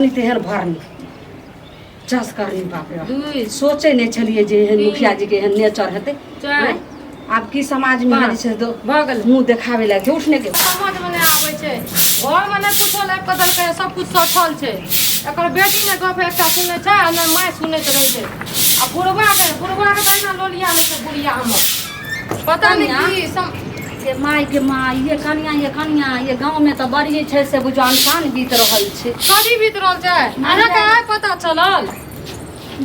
तेहन भरनी चस करनी बाप रे सोचे नहीं छलिए जे एहन मुखिया जी के एहन नेचर हेते आप की समाज में हाल छै तो भगल मुंह देखावे ला झूठने के समझ में नहीं आवे छै घर में नहीं कुछ लाइक कदर के सब कुछ सठल छै एकर बेटी ने गप एकटा सुनै छै आ ने माय सुनैत रहै छै आ बुढ़वा के तहिना लोलिया में छै बुढ़िया हमर पता नहीं की सम के माय ये कनिया ये गांव में तो बड़ी छै से बुझो अनसान बीत रहल छै कदी बीत रहल छै अहाँ के आइ पता चलल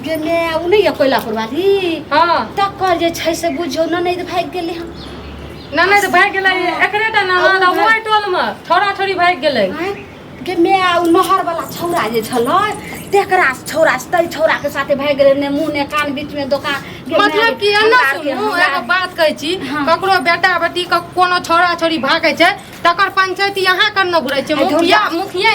जे ने उ नहीं कोइलापुर वाली हां तकर जे छै से बुझो ननद भाग गेलै हम ननद भाग गेलै एकरेटा ननद ओइ टोल में छोरा छोरी भाग गेलै के मैं उ नहर वाला छौरा जे छलै तेकरा छौरा तई छौरा के साथे भाग गेलै ने मुंह ने कान बीच में दुकान मतलब कि अन्ना सुनू एगो बात कहै छी ककरो बेटा बेटी के कोनो छौरा छोरी भागै छै तकर पंचायती यहाँ करना घुरै छै मुखिया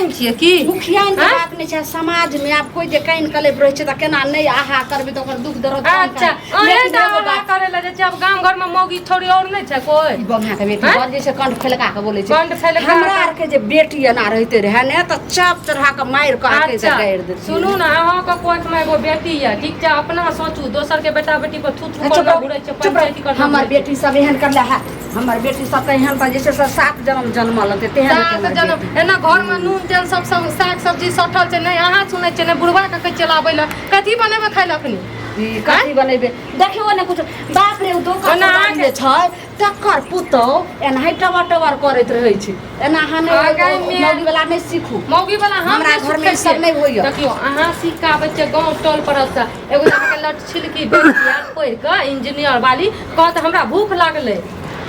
ने छियै की मुखिया के बात नहीं छै समाज में आप कोई जे कान कले रहै छै त केना नहीं आहा करबे त ओकर दुख दर्द अच्छा अरे दावा करे ला जे अब गांव घर में मौगी छोरी और नहीं छै कोई बम्हा के बेटी बड़ जे छै कंठ फैलका के बोलै छै कंठ फैलका हमरा आर के जे बेटी एना रहते रहे ने त चाप चढ़ा के मार के आके से गाड़ दे सुनू ना अहाँ के कोट में एगो बेटी है ठीक छै अपना सोचू दोसर के बेटा बेटी पर थू थू कर घुरै छै पंचायती कर हमर बेटी सब एहन करले है हमर बेटी सब एहन त जे छै 7 जन्म जन्मल ते तेहन जन्म एना घर में नून तेल सब साग सब्जी सठल छै नहीं अहाँ सुनै छै नहीं बुढ़वा के चलाबै ला कथी बनेबे खाइ लखनी कथी बनेबे देखियो ने कुछ बाप रे दोकान जे छै तकर पुतौ एना टवर करैत रहै छै एना हने मौगी वाला नहीं सीखू मौगी वाला हमरा घर में सब नहीं होइया देखियो अहाँ सिखाबै छै गांव टोल पर से एगो के लट छिलकी बेटिया पढ़ के इंजीनियर वाली कहत हमरा भूख लागले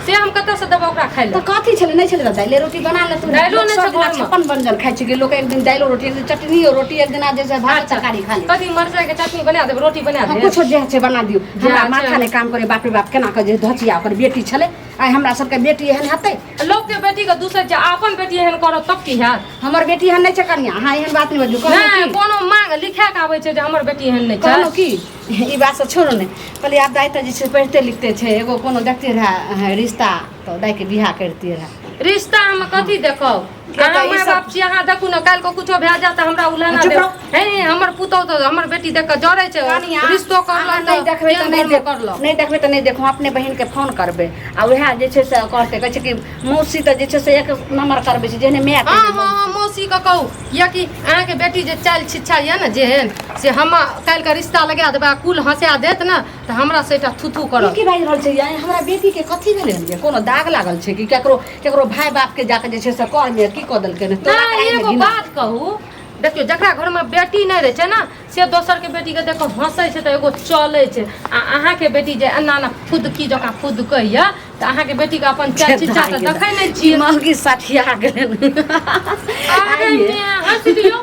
से हम कत से देबो ओकरा खाइ ले त कथी छले नहीं छले दाइले रोटी बना ले तू दाइलो नहीं छै घर में 56 व्यंजन खाइ छी के लोग एक दिन दाइलो रोटी एक दिन चटनी और रोटी एक दिन आ जैसे भात तरकारी खा ले कथी मरचाई के चटनी बना देब रोटी बना देब कुछ जे छै बना दियो हमरा माथा ने काम करे बाप रे बाप केना के जे धचिया ओकर बेटी छले आइ हमरा सब के बेटी एहन हते लोग के बेटी के दूसरे जे अपन बेटी एहन करत तब की हैत हमर बेटी एहन नहीं छै कनिया हां एहन बात नहीं बजू नहीं कोनो मांग लिखा के आबै छै जे हमर बेटी एहन नहीं छै कोनो की ई बात से छोड़ो ने पहले आप दाई त जे छै पढ़ते लिखते छै एगो कोनो देखते रहा रिश्ता तो दाई के बियाह करती रहा रिश्ता हम कथी देखब अहाँ माय बाप छी अहाँ देखू न काल को कुछो भए जात हमरा उलाना दे हे हमर पुतौ तो हमर बेटी देख के जरे छै रिश्तो करला नहीं देखबे त नहीं करलो नहीं देखबे त नहीं देखो अपने बहन के फोन करबे आ उहा जे छै से कहते कहै छै कि मौसी त जे छै से एक नंबर करबे छै जेने मैं हां मौसी के कहू या कि अहाँ के बेटी जे चाल छिछा या न जेहन से हम काल के रिश्ता लगा देबा कुल हंसा देत न त हमरा सेटा थुथु करब की भाई रहल छै हमरा बेटी के कथी भेलै कोनो दाग लागल छै कि केकरो भाई बाप के जाके जे छै से कर दे की कदल के ना एगो बात कहू देखियो जकरा घर में बेटी नहीं रहे छै ना से दोसर के बेटी के देखो हंसै छै त एगो चले छै आ अहाँ के बेटी जे अन्ना ना खुद की जका खुद कहिया त अहाँ के बेटी के अपन चाल चिचा त देखै नहीं छी महगी साठिया गेलन हंस दियो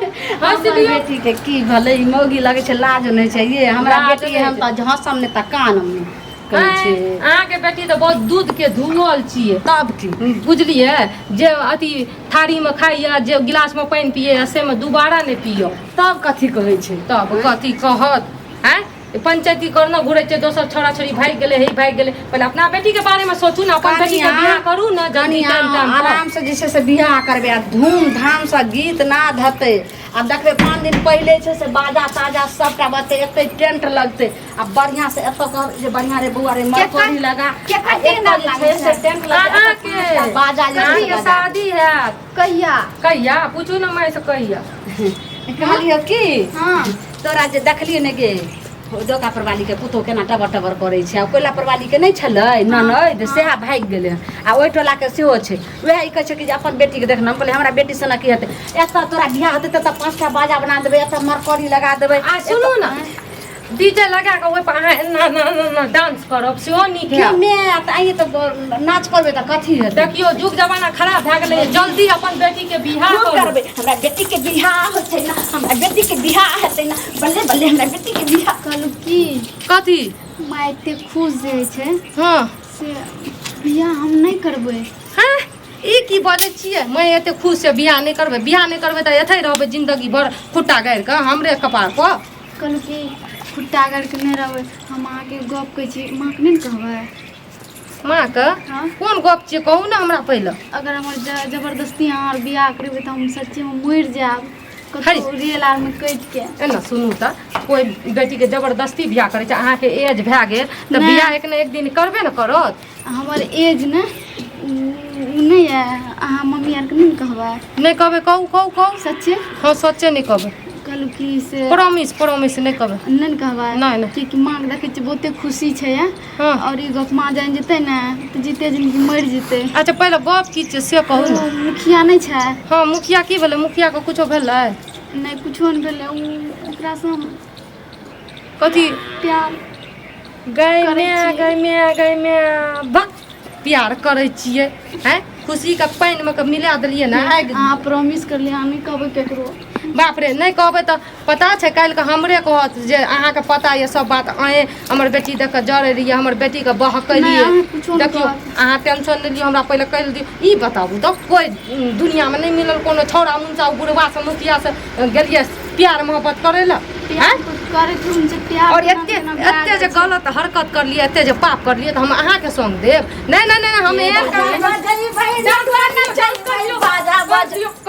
बेटी के की भले मौगी लगे छै लाज नहीं छै ये हमरा बेटी हम त हंसम ने त कान में अहाँ के बेटी तो बहुत दूध के धुअल छिए तब की बुझलिए जे अथी थारी में खाइया जे गिलास में पानी पिए से में दोबारा नहीं पियो तब कथी कहै छै तब कथी कहत हैं पंचायती करना घुरे छै दोसर छोरा छोरी भाग गेले हे भाग गेले पहले अपना बेटी के बारे में सोचू ना अपन बेटी के बियाह करू ना जानी टाइम आराम से जे छै से बियाह करबे धूम धाम से गीत नाद हते आ देखबे 5 दिन पहले छै से बाजा ताजा सबटा बते एते टेंट लगते आ बढ़िया से एत कर जे बढ़िया रे बुआ रे मरकोरी लगा छै से टेंट लगा के बाजा जे शादी है कहिया पूछू ना मैं से कहिया कहलियो की हां तोरा जे देखलिए ने गे दोका परवाली के पुतो केना टबर करे छै कोइला परवाली के नहीं छलै ननद सेहा भाग गेलै आ ओइ टोला के सेहो छै वएह ई कहै छै कि जे अपन बेटी के देखना बोले हमरा बेटी से ना की हेतै एता तोरा बियाह हेतै त 5टा बाजा बना देबै एता मरकरी लगा देबै आ सुनू ना डीजे लगा के ओइ पर ना डांस करब सेहो नीक है मैं त आइ त नाच करबे त कथी हेतै देखियो जुग जमाना खराब भ गेलै जल्दी अपन बेटी के बियाह करबे हमरा बेटी के बियाह होतै ना हमरा बेटी के बियाह हेतै ना बल्ले बल्ले हमरा बेटी के बियाह कहलू की कथी माय एते खुश जे छै हां से बियाह हम नहीं करबै हां ई की बाजै छियै मैं एते खुश से बियाह नहीं करबै त एथै रहबै जिंदगी भर खुट्टा गाड़ के हमरे कपार पर कहलू की खुट्टा गाड़ के नहीं रहबै हम अहाँ के गप कहै छी मां के नहीं कहबै मां के हां कोन गप छियै कहू ना हमरा पहिले अगर हमर जबरदस्ती अहाँ बियाह करबै त हम सच्चे में मर जाब हरी रियल आर में कट के एना सुनू त कोई बेटी के जबरदस्ती बियाह करे छै अहाँ के एज भए गेल त नहि। बियाह एक न एक दिन करबे न करत। हमर एज ने नहीं है, अहाँ मम्मी आर के नहीं कहबा नहीं कहबे कहू सच्चे हाँ सच्चे नहीं कहबे कहलू कि से प्रॉमिस नहीं कहबे नहीं कहबा नहीं। ठीक माँ के देखे छी बहुते खुशी छै है हाँ। और ई गप माँ जान जेतै ने तो जीते जिंदगी मर जेतै। अच्छा पहले गप की छै से कहू ओ, न। मुखिया नहीं छै हाँ मुखिया की भेलै मुखिया के कुछो भेलै नहीं कुछो नहीं भेलै ओकरा से हम कथी प्यार गै में भक प्यार करे छियै हैं खुशी के पानि में के मिला देलियै ना आगि अहाँ प्रॉमिस करलियै अहाँ नहीं कहबै केकरो। बाप रे नहीं कहबै तऽ पता छै काल्हि के हमरे कहत जे अहाँके पता ये सब बात अहें हमर बेटी देख के जरे रहियै हमर बेटी के बहकलियै नहीं, अहाँ कुछो नहीं देखियो कहब। अहाँ टेंशन नहि लियो हमरा पहिले कहि दियौ ई बताबू तऽ कोई दुनिया में नहीं मिलल कोनो छौड़ा मुंचा बुढ़वा से मुखिया से गेलियै प्यार मोहब्बत करे ला हैं करे थे उनसे प्यार और बिना एते बिना प्यार एते जे के गलत हरकत करलियै एते जे पाप करलियै तऽ हम अहाँके संग देब नहीं हम एहन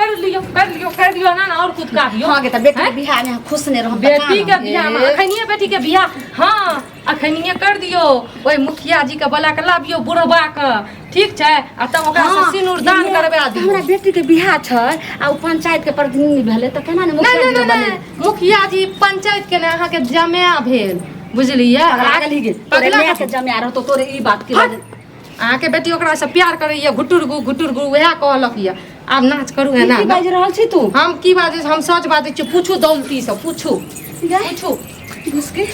कर लियो ना और कुछ काटियो हाँ गे त बेटी के बियाह में खुश नहीं रहो बेटी के बियाह में अखनिए बेटी के बियाह हाँ अखनिए कर दियो ओए मुखिया जी के बोला के लाबियो बुढ़वा के ठीक छै आ तब ओकरा से सिनुर दान करबा दियो। हमरा बेटी के बियाह छै आ उ पंचायत के प्रतिनिधि भेले त केना ने मुखिया जी बने मुखिया जी पंचायत के ने अहाँ के जमाया भेल बुझलियै लागल ही गे तोरे ले के जमे आ रहतो तोरे ई बात के अहाँ के बेटी ओकरा से प्यार करैया घुटुर गु वएह कहलक या आब नाच करू है ना की बाज रहल छी तू हम की बाजै हम सच बाजै छी पूछू दौलती से पूछू उसके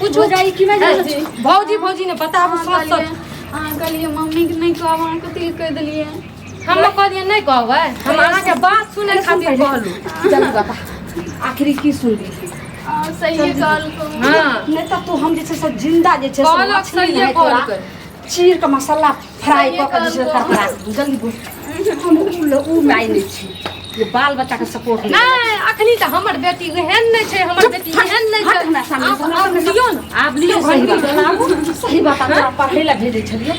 पूछू जाई की बाज रहल छी भौजी ने बताबू सच सच अहाँ कहलियै मम्मी के नहीं कहब अहाँ कथी कह देलियै हम कहलिए नहीं कहबै हम अहाँ के बात सुनै खातिर कहलू जल्दी बता आखिरी की सुनली सही कहलको हां नहीं त तू हम जे छै सब जिंदा जे छै कहलक सही कहलक चीर के मसाला फ्राई क के जे करकरा जल्दी बोल हम उ माय नहीं छी ये बाल बच्चा के सपोर्ट नहीं अखनी त हमर बेटी एहन नहीं छै हमर बेटी एहन नहीं छै हमरा सामने आब लियो न आब लियो सही बात सही बात हमरा पढ़ै ला भेजै छलिए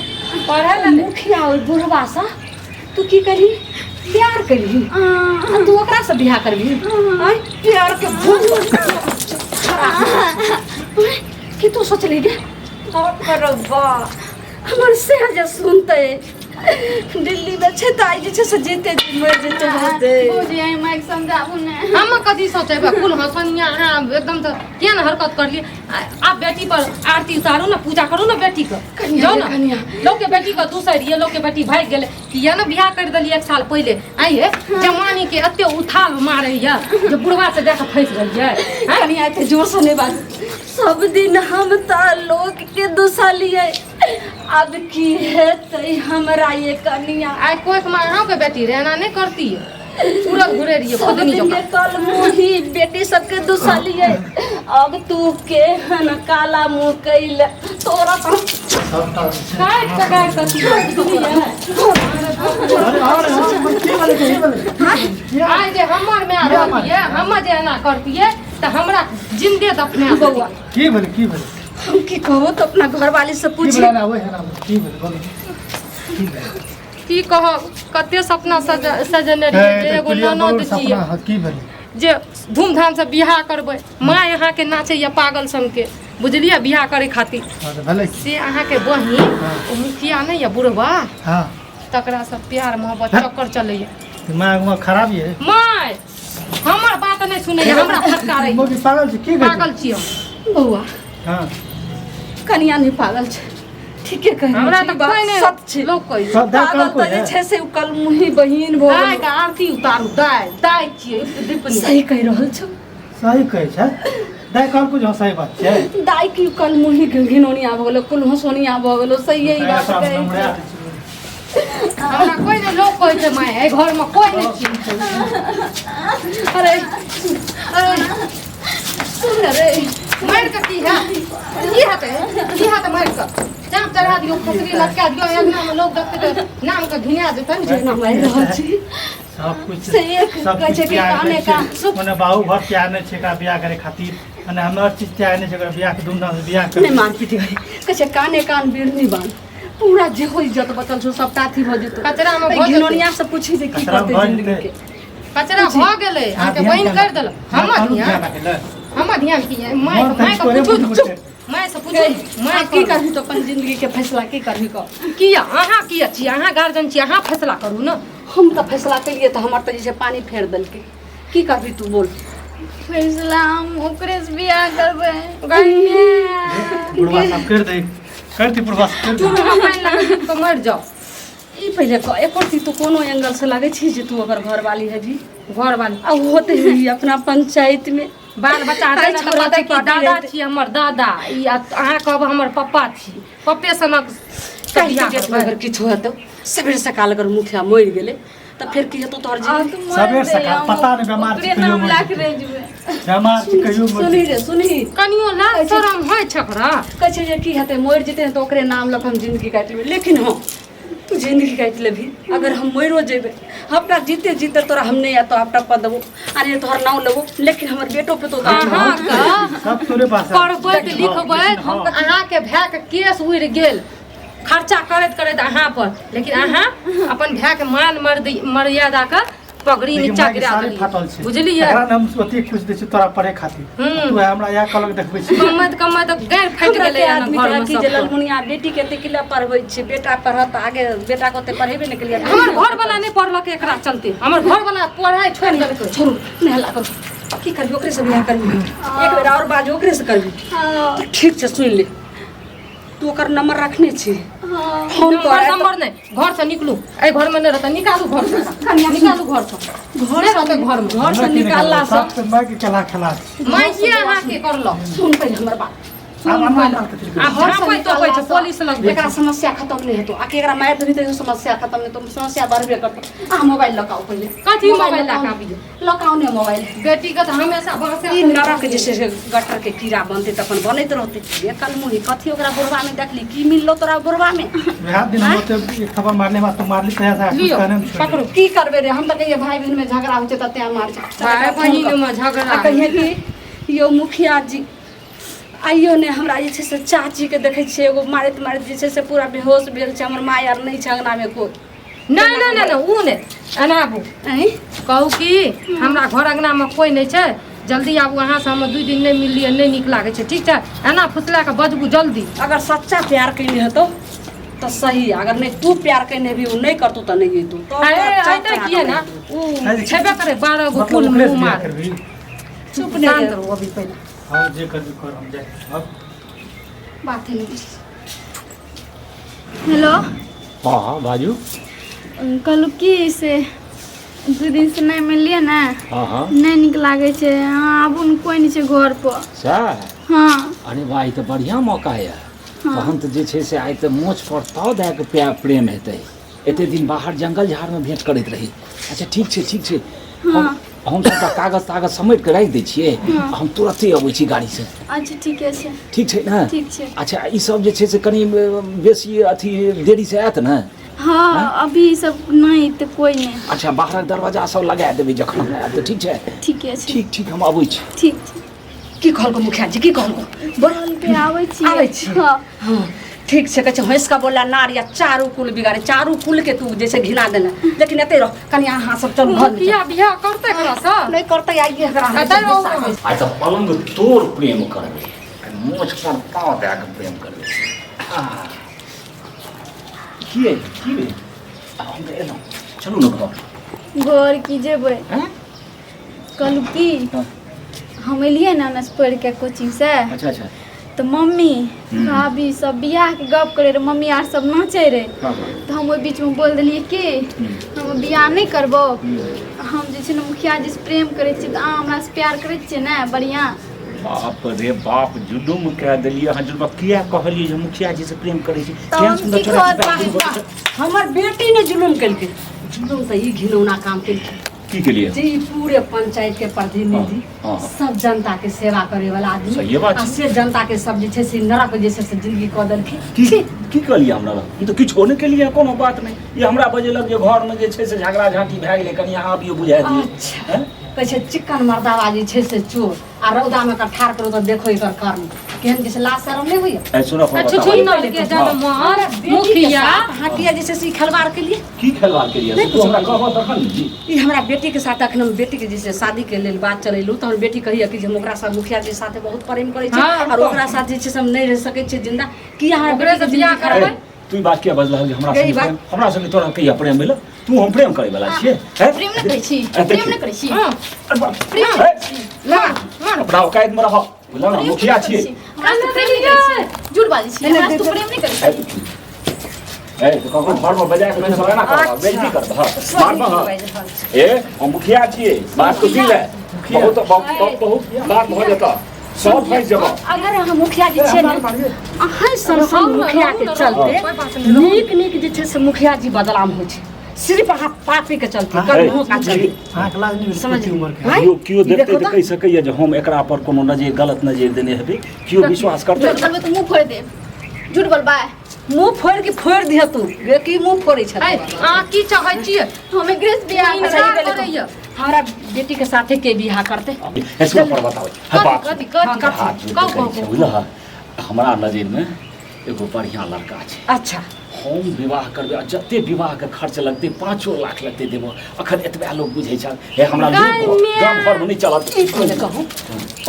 पढ़ै ला मुखिया और बुढ़वा सा तू की करी प्यार करी तू ओकरा से बियाह करबी आय प्यार के भूल कि तू सोचली गे करो बा हमर से जे सुनते दिल्ली में छै त आई जे छै से जीते जी मर जेते होते भौजी आई माइक समझाबू ने हम कथी सोचेबा कुल हसनिया अहाँ एकदम से क्या न हरकत करलिए आप बेटी पर आरती उतारू ना पूजा करू ना बेटी के जाओ ना लोग के बेटी के दूसर ये लोग के बेटी भाग गेले किया ना बियाह कर देलिए एक साल पहले आइए जमानी के एते उथाल मारे या जे बुढ़वा से जाके फंस गइए कनिया एते जोर से नहीं बात सब दिन हम त लोग के दुसलिए अब की है तई हमरा ये कनिया आई कोई माँ के बेटी रहना नहीं करती है पूरा घुरे रही है खुद नहीं सब दिन कल मुही बेटी सबके दुसलिए अब तू के हन काला मुंह कैल तोरा तो काट काट करती आई जे हमर में रहती है हम जे ना करती है तो हमरा जिंदे दफना बउआ की भेल हम की कहबो तो अपना घरवाली से पूछी की कह कते सपना सजने रहिए एगो ननद छिए जे धूमधाम से बियाह करबै माँ यहाँ के नाचैया पागल सन के बुझलिए बियाह करे खातिर से अहाँ के बहिन ओ मुखिया नहीं है बुढ़वा तकरा से प्यार मोहब्बत चक्कर चलैया दिमाग में खराब है माय हमर बात नहीं सुनैया हमरा फटकारै पागल छी की पागल छियै बउआ हां कनिया नहीं पागल छै ठीके कह हमरा त कोई नहीं सच छै लोग कहै पागल त जे छै से कल मुही बहिन भो दाय के आरती उतारू दाय छियै दीपनी सही कह रहल छ सही कहै छै दाय कहल कुछ सही बात छै दाई की कल मुही घिनोनी आब गेलो कुल हंसोनी आब गेलो सही यही बात कहै हमरा कोई नहीं लोग कहै छै माय ए घर में कोई नहीं छी अरे अरे सुन रे मार के की हाथ मार के चाप चढ़ा दियो खसरी लटका दियो अंगना में लोग देखते नाम के घिना देतै जे ना मार रहल छी सब कुछ से एक कहै छै कि काने का मने बाहु घर तैयार नहीं छै का बियाह करे खातिर मने हमर चीज तैयार नहीं छै कर बियाह के धूमधाम से बियाह कर नहीं मान पीटी गई कहै छै काने कान बिरनी बांध पूरा जे हो इज्जत बचल छौ सब ताथी भ जेतौ कचरा में भो घिनोनिया से पूछी जे की करते जिंदगी के कचरा भ गेलै आके बहिन कर देल हम ध्यान किए माय के पूछू माय से पूछू माय की करबी तो अपन जिंदगी के फैसला की करबी को किया अहाँ किया छी अहाँ गार्जियन छी अहाँ फैसला करू न हम तो फैसला करिए तो हमर तो जैसे पानी फेर देलकै की करबी तू बोल फैसला हम ओकरे से बियाह करबै बुढ़वा सब कर दे करती बुढ़वा कर तू मोबाइल लगा तो मर जाओ ई पहले एको ती तू कोनो एंगल से लगे छी जे तू अगर घर वाली है जी घर वाली अब होते ही अपना पंचायत में बाल बच्चा आइ देना छोरा तो के पार्टी दादा रहतै। छी हमर दादा ई अहाँ कहब हमर पप्पा छी पप्पे सनक कहीं के डेट में अगर किछु हेतौ सबेर सकाल अगर मुखिया मरि गेलै त फिर की हेतौ तोहर जीवन सबेर सकाल पता नहीं बीमार छी कहियो बीमार छी कहियो सुनी रे सुनी कनियो ला शरम है छकरा कहै छै जे की हेतै मरि जेतै तो ओकरे नाम लक हम जिंदगी काटि लेबै लेकिन हाँ तू जिंदगी काटि लेबही अगर हम मरियो जेबै अपना जीते जीते तोरा हम नहीं आतो अपना पद देबो अरे तोहर नाम लेबो लेकिन हमर बेटो पे तो अहाँ का सब तोरे पास करबै त लिखबै हम अहाँ के भाय के केस उड़ि गेल खर्चा करैत करैत अहाँ पर लेकिन अहाँ अपन भाय के मान मर्यादा के पगड़ी नीचा गिरा देलियै बुझलियै एकरा हम ओते खुश दै छी तोरा पढ़े खातिर तू हमरा या कलक देखबै छी कमत गैर फटि गेलै आदमी घर के में की जे ललमुनिया बेटी के ते किला पढ़बै छै बेटा पढ़त आगे बेटा को ते पढ़ेबे नहीं केलिए हमर घर वाला नहीं पढ़लक एकरा चलते हमर घर वाला पढ़ाई छोड़ देलकै छोड़ू नहला करू की करबी ओकरे से बियाह करबी एक बेर और बाज ओकरे से करबी ठीक छै सुन ले तू ओकर नंबर रखने छी फोन कर नंबर नहीं घर से निकलू ए घर में नहीं रहता निकालू घर से निकालू घर से घर रहते घर से निकालला सब से मैं के केला खेला मैं ये अहाँ के करलो सुन पहले हमर बात अब हम झापै तो कहै छै पुलिस लग एकरा समस्या खत्म नहीं हेतौ आ के एकरा मार देबी त समस्या खत्म नहीं तो समस्या बढ़बे करतौ आ मोबाइल लगाओ पहले कथी मोबाइल लगाबी लगाओ ने मोबाइल बेटी के तो हमेशा बहसे ई नरक जैसे गटर के कीड़ा बनते त अपन बनैत रहते ये कल मुही कथी ओकरा बुढ़वा में देखली की मिललो तोरा बुढ़वा में रात दिन हम ओते एक खबर मारले बा तो मारली तया था कुछ लियो कहने में छोड़ पकड़ो की करबे रे हम त कहिए भाई बहन में झगड़ा होते त त्या मार भाई बहिन में झगड़ा कहिए कि यो मुखिया जी आइयो ने हमरा जे छै से चाची के देखै छियै एगो मारैत मारैत जे छै से पूरा बेहोश भेल छै हमर माय आर नहीं छै अंगना में कोई नहीं नहीं नहीं ऊ ने अनाबू हैं कहू कि हमरा घर अंगना में कोई नहीं छै जल्दी आबू अहाँ से हम 2 दिन नहीं मिललिए नहीं नीक लागे छै ठीक छै एना फुसला के बजबू जल्दी अगर सच्चा प्यार कइले हेतौ तो सही अगर नहीं तू प्यार कइने भी उ नहीं करतौ त नहीं हेतौ तो ऐते किए ना ऊ छेबे करे 12 गो फूल मुंह मार चुप नहीं शांत रहो अभी पहले हां जे कर हम जाए अब बात है हेलो हाँ बाजू कहलू की से 2 दिन से नहीं मिलिए ना हाँ नहीं नीक लागे छै अहाँ आबू ने कोई नहीं छै घर पर सर हाँ अरे भाई तो बढ़िया मौका है तहन तो जे छै से आइ तो मोछ पर ताव दे के प्यार प्रेम हेतै एते दिन बाहर जंगल झाड़ में भेंट करैत रही अच्छा ठीक छै हम सबटा कागज तागज समेट के राखि दै छियै हम तुरंते अबै छी गाड़ी से अच्छा ठीके छै ठीक छै ना ठीक छै अच्छा ई सब जे छै से कनी बेसी अथी देरी से आयत ना हाँ अभी सब नहीं तो कोई नहीं अच्छा बाहरक दरवाजा सब लगा देबै जखन हम आयब तऽ ठीक छै ठीके छै ठीक हम अबै छी ठीक छै की कहलको मुखिया जी की कहलको बहन पे आबै छी आबै छी हाँ हाँ ठीक छै कहै छै हंस का बोला नार या चारू कुल बिगाड़े चारू कुल के तू जैसे घिना देना लेकिन एते रह कनी अहाँ सब चल घर में बियाह बियाह करते करा सा नहीं करते आइए एकरा आइ तऽ पलंग तोड़ प्रेम करबै मोछ पर पाँव दए के प्रेम करबै की रे हम तऽ एलहुँ चलू ने घर घर की जेबै कहलू की हम एलियै ना नस पढ़ के कोचिंग से अच्छा तो मम्मी भाभी सब बियाह के गप करे रहे मम्मी आर सब नाचे रहे हाँ तो हम ओहि बीच में बोल दिलियै कि हम बियाह नहीं करबो हम जे छै ने मुखिया जी से प्रेम करे छियै तो अहाँ हमरा से प्यार करे छियै ना बढ़िया बाप रे बाप जुलुम कह देलियै अहाँ जुलुम किया कहलियै जे मुखिया जी से प्रेम करै छी तऽ हम की कहब? हमर बेटी ने जुलुम केलकै जुलुम तऽ ई घिनौना काम केलकै की केलियै जी पूरे पंचायत के प्रतिनिधि हाँ। सब जनता के सेवा करे वाला आदमी सही बात आ छै। से जनता के सब जे छै से नरक जैसे से जिंदगी कऽ देलखिन की कहलियै हमरा लग ई तऽ किछो नहि केलियै कोनो बात नहि ई हमरा बजेलक जे घरमे जे छै से झगड़ा झाँटी भए गेलै कनि अहाँ अबियो बुझा दियै अच्छा कहै छै चिक्कन मर्दावा जे छै से चोर आ रौदा में का ठार करो तो देखो एकर कर्म केहन जैसे लाश शर्म नहीं हुई ए सुनो अच्छा बताओ ठीक न के जब मार मुखिया हाटिया जैसे सी खलवार के लिए की खिलवाड़ के लिए तू हमरा कहबो तखन जी ई हमरा बेटी के साथ अखन हम बेटी के जैसे शादी के लेल बात चलेलू तो हमर बेटी कहिया कि जे हम ओकरा साथ मुखिया जी साथे बहुत प्रेम करे छी हाँ, और ओकरा साथ जे छै हम नहीं रह सके छी जिंदा कि हमरा ओकरे बेटी से के बियाह जिंदगी करबै? खराब तू बात किया बजला हमरा यही संगे बात। प्रेम हमरा संगे तोरा कहिया प्रेम भेल तू हम प्रेम करे वाला छियै हैं प्रेम नहीं करै छी देखिए। प्रेम नहीं करै छी हां प्रेम ना अपना औकात में रह बोला ना मुखिया छियै हमरा से प्रेम नहीं करै छी झूठ बाजै छी हमरा से तू प्रेम नहीं करै छी ए तो ककरो घर में बजा के तू सब ना कर बेइज्जती कर मार मार ए हम मुखिया छियै बात तो दिल है बहुत बात हो जाता सब फंस जब अगर हम मुखिया जी छै ने अहाँ सरसम मुखिया के चलते नीक नीक जे छै से मुखिया जी बदलाम होइ छै सिर्फ अहाँ पापी के चलते कर्मों का चलते हाँ क्लास नहीं समझ समझ उम्र के हैं? क्यों ई देखते देखो तो तो। कह सकैया जे हम एकरा पर कोनो नजर गलत नजर देने हेबै क्यों विश्वास करते झूठ बोलबे तो मुंह फोड़ दे झूठ बोलबा मुंह फोड़ के फोड़ दिह तू बेटी मुंह फोड़े छै आ की चाहै छियै हमें ग्रेस बियाह अच्छा, करा ये पहले करैया हमारा बेटी के साथे के बियाह करते ऐसे पर बताओ है बात कथी हाँ, कथी हाथ जोड़ कहू, के कहै छै कहू। बुझलह हमरा नजर में एगो बढ़िया लड़का छै अच्छा हम विवाह करबे आ जते विवाह के खर्च लगते 5 लाख लगते देबो अखन एतबे लोग बुझै छै हे हमरा गाम घर में नहीं चलत ई कोने कहूँ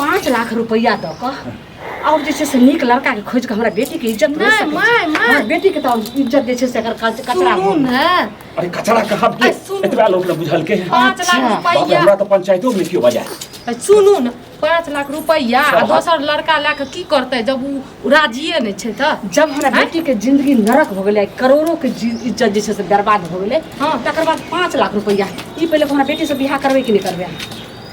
5 लाख रुपया दऽ कऽ और जे छै से नीक लड़का के खोज के हमरा बेटी के इज्जत नहीं, मैं। हमर बेटी के तो इज्जत जे छै से एकर कचरा सुनू ने अरे कचरा कहाँ अरे सुन। एतबे लोग ने बुझल के 5 लाख बाप रे, रुपया हमरा तो पंचायतो में क्यों बजाय सुनू ने 5 लाख रुपया आ दोसर लड़का ला के की करतै जब उ राजिए नहीं छै त जब हमरा बेटी के जिंदगी नरक हो गेलै करोड़ों के इज्जत जे छै से बर्बाद हो गेलै हाँ। तकर बाद 5 लाख रुपया ई पहले हमरा बेटी से बियाह करबै कि नहीं करबै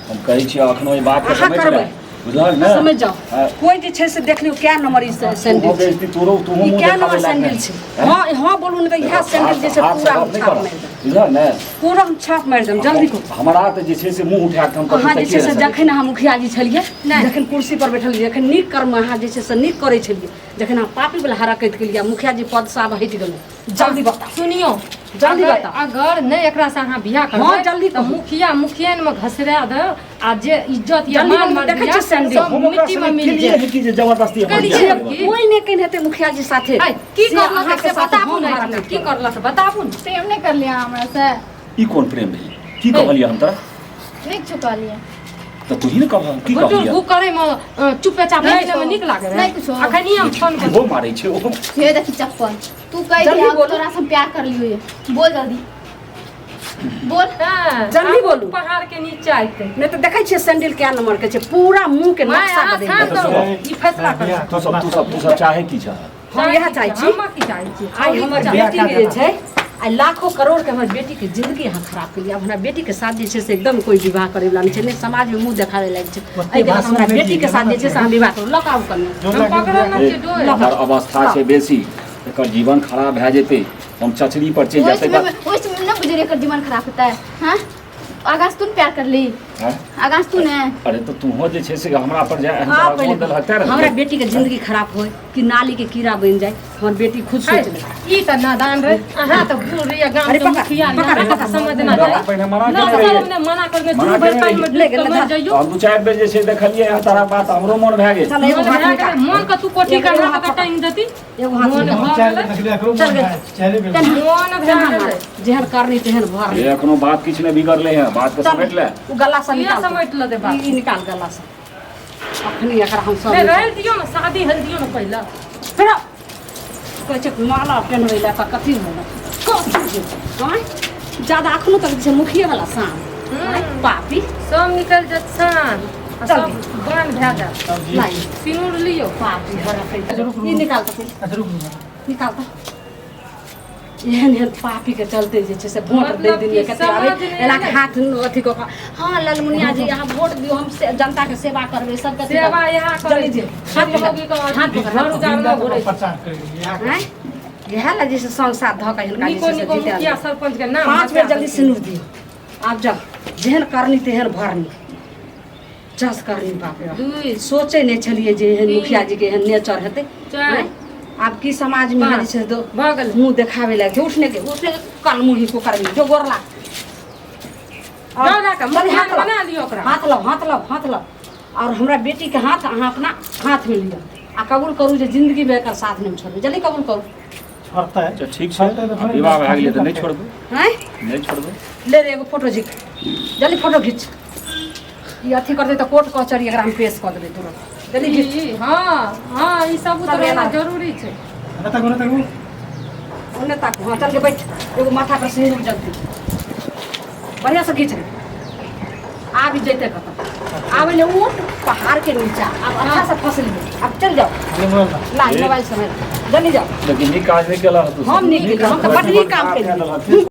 हम कहै छी अखनो ई बात के अहाँ समझ करबै। ले बुझल ना समझ जाओ हाँ। कोई जे छै से देख लियो क्या नंबर ई हो सैंडल छै बेइज्जती तोरो तू ई मुंह क्या देखावे नंबर लागे सैंडल छै हाँ हाँ बोलू ने इएह सैंडल जे छै पूरा हम छाप मारि देब बुझल ना पूरा हम छाप मारि देब जल्दी को हमरा तऽ जे छै से मुंह उठा के हम अहाँ जे छै से कहि जखन अहाँ मुखिया जी छलियै जखन कुर्सी पर बैठल जखन नीक कर्म अहाँ जे छै से नीक करै छलियै जखन अहाँ पापी वाला हरकत केलियै मुखिया जी पद से आब हटि गेलै जल्दी बताओ सुनियो जल्दी अगर- बताओ। अगर नहीं एकरा से अहाँ बियाह करबै हाँ, जल्दी तो कहू। मुखिया मुखियन में घसरा दे आ जे इज्जत या जल्दी मान कहू, देखै मर्यादा छियै सैंडल। सब मिट्टी में मिल जाए कि जे जबरदस्ती अपन कहिए बियाह की? करबै। कोई नहीं कहीं हेतै मुखिया जी साथे आइ, की से करलक अहाँके से साथे बताबू हम ने हरकत की करब। करलक बताबू ने प्रेम नहीं कर लिया हमरा से ई कोन प्रेम है की कहलियै हम तोरा नहीं चुका लिया तऽ तू ही ने कहब की गुटुर कहलियै गु करे में चुपे चाप नहीं बैठे में निक लागे नहीं कुछो। अखन ही हम फोन कर वो मारै छै ओ ये देखी चप्पल तू कह जल्दी दिया बोलो। तोरा से हम प्यार कर लियो ये बोल जल्दी बोल जल्दी बोलू। पहाड़ के नीचे आते नहीं तो देखै छियै सैंडल क्या नंबर के छै पूरा मुंह के मैं नक्शा यहाँ बदलि शांत देबै। रहो ई फैसला कर तू सब चाहे की चाह हम इएह चाहै छी हम की चाहै छी आइ हमर बियाह बेटी कए जे छै आइ लाखों करोड़ के हमर बेटी के जिंदगी अहाँ खराब केलियै अब हमरा बेटी के साथ जे छै से एकदम कोई विवाह करे वाला नहीं छै नहीं समाज में मुंह देखावे लायक छै एहि के बाद हमरा बेटी के साथ जे छै से हम विवाह करू लॉक आउट करनी हम पकड़ल न छी डोय एकर अवस्था छै बेसी एकर जीवन खराब भए जेतै हम चचरी पर चलि वही जेतै समय में ना गुजरे कर जीवन खराब होता है हाँ आगाज तू प्यार कर ली हैं? आगाज तू ने अरे तो तू हो जे छै से हमरा पर जाए हाँ, हमरा पहले बोल देल हत्या रे हमरा बेटी के जिंदगी खराब होय कि नाली के कीड़ा बन जाए हमर बेटी खुद सोच ले ई त नादान रे अहाँ त बूढ़ रे गांव अरे के पकड़, मुखिया पकड़, ना पकड़, समझना पकड़, चाहिए पहले मना ना केने रहियै। हमने मना करने मना चुप केने पानी में रहियै। डूब के मर जाइयो हम दू चारि बेर जे छै देखलियै यहाँ तारा बात हमरो मन भए गेल चल एगो मन हाथ भए निकाल गेल, मन का तू कोठी एगो का हाथ का टाइम देती एगो हाथ मन निकाल। भए गेल चल गए। चेहरे पे मन भए गेल जेहन करनी तेहन भर ये एखनो बात किछु नहि बिगड़लै है बात के समेट ले उ गला से ये निकाल समेट ल दे बात ई निकाल गला से अखनी एकरा हम सब नहीं रह दियो ना शादी हल दियो ना पहला फिर कहै छै माला पेनबै ला त कथी होला कहाँ ज्यादा अखनो तक छै मुखिया वाला शाम पापी सब निकल जत सान आ चल। सब बान भए जा लाई सिनुर लियो पापी हर ई निकाल त अच्छा रुक रुक निकाल त एहन एहन पापी के चलते जे छै से वोट दे मतलब दिन कि कते समाज आवे में एना के हाथ अथी को हाँ लालमुनिया जी यहाँ वोट दियो हम जनता के सेवा करबे सब के सेवा यहाँ करे जल्दी जे हाथ पकड़, लोगी को हाथ पकड़, घर उजाड़ में घुरे प्रचार करेंगे हैं इएह ला जैसे संसार धऽ के हिनका निको जे छै से निको जीते मुखिया आदमी। सरपंच के नाम 5 बेर जल्दी सिनुर दियो आब जा जेहन करनी तेहन भरनी जस करनी बाप रे बाप। दुई सोचे नहीं छलिए जे एहन मुखिया जी के एहन नेचर हेतै चार हैं? आब की समाज में पाँच। जे छै दो भगल मुंह देखावे लगे उठने के कल मुंह को करबी जो गोरला जाओ ना का चल, मुखिया हाथ लो। बना लियो ओकरा हाथ लो हाथ लो हाथ लो और हमरा बेटी के हाथ अहाँ अपना हाथ में लिया आ कबूल करू जे जिंदगी में एकर साथ नहीं छोड़बै जल्दी कबूल करू छोड़ता है अच्छा ठीक छै विवाह भए गेलै तऽ नहि छोड़बै हैं नहीं छोड़बै ले रे एगो फोटो झिक जल्दी फोटो खींच ये अथी करते तो कोर्ट कचहरी एकरा में पेश कर देबै तुरंत जल्दी खींच हाँ ई सबूत सब रहना एना। जरूरी छै ओने ताकू हाँ चल के बैठ एगो माथा पर सिंदूर जल्दी बढ़िया से खींच रे आबि जैते कत आबे ले ऊँट पहाड़ के नीचा अब अच्छा से फसल में अब चल जाओ ला मोबाइल समय जल्दी जाओ लेकिन ई काज नहि केला हम नहीं हम तो बड़ नीक काम केलियै